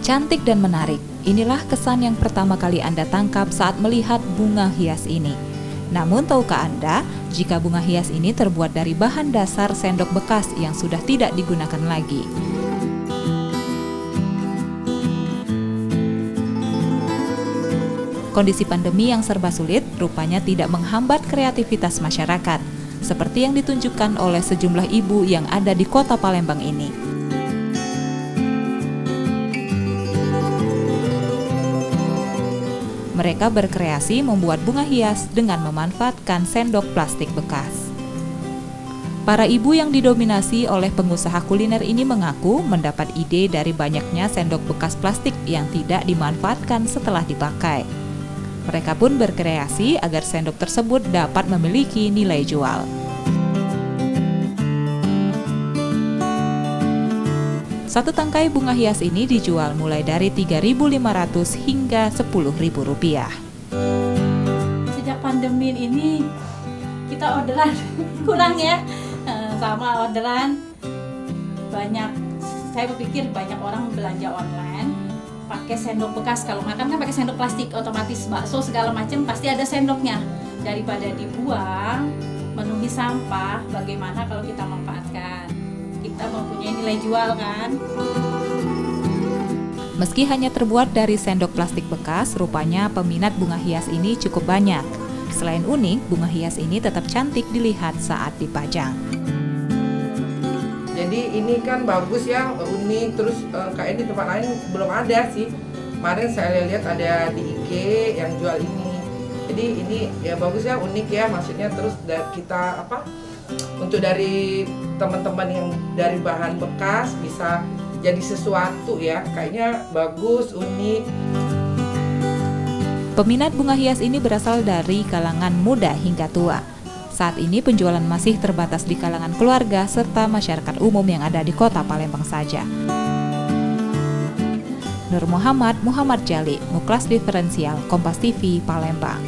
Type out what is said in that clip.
Cantik dan menarik, inilah kesan yang pertama kali Anda tangkap saat melihat bunga hias ini. Namun tahukah Anda, jika bunga hias ini terbuat dari bahan dasar sendok bekas yang sudah tidak digunakan lagi? Kondisi pandemi yang serba sulit rupanya tidak menghambat kreativitas masyarakat, seperti yang ditunjukkan oleh sejumlah ibu yang ada di kota Palembang ini. Mereka berkreasi membuat bunga hias dengan memanfaatkan sendok plastik bekas. Para ibu yang didominasi oleh pengusaha kuliner ini mengaku mendapat ide dari banyaknya sendok bekas plastik yang tidak dimanfaatkan setelah dipakai. Mereka pun berkreasi agar sendok tersebut dapat memiliki nilai jual. Satu tangkai bunga hias ini dijual mulai dari Rp3.500 hingga Rp10.000. Sejak pandemi ini kita orderan kurang ya, sama orderan banyak. Saya berpikir banyak orang belanja online pakai sendok bekas. Kalau makan kan pakai sendok plastik, otomatis bakso segala macam pasti ada sendoknya. Daripada dibuang menuhi sampah, bagaimana kalau kita manfaatkan? Kita mempunyai nilai jual kan. Meski hanya terbuat dari sendok plastik bekas, rupanya peminat bunga hias ini cukup banyak. Selain unik, bunga hias ini tetap cantik dilihat saat dipajang. Jadi ini kan bagus ya, unik, terus kayak di tempat lain belum ada sih. Kemarin saya lihat ada di IG yang jual ini. Jadi ini ya bagus ya, unik ya, maksudnya terus kita untuk dari teman-teman yang dari bahan bekas bisa jadi sesuatu ya, kayaknya bagus, unik. Peminat bunga hias ini berasal dari kalangan muda hingga tua. Saat ini penjualan masih terbatas di kalangan keluarga serta masyarakat umum yang ada di kota Palembang saja. Nur Muhammad Jali, Muklas Diferensial, Kompas TV, Palembang.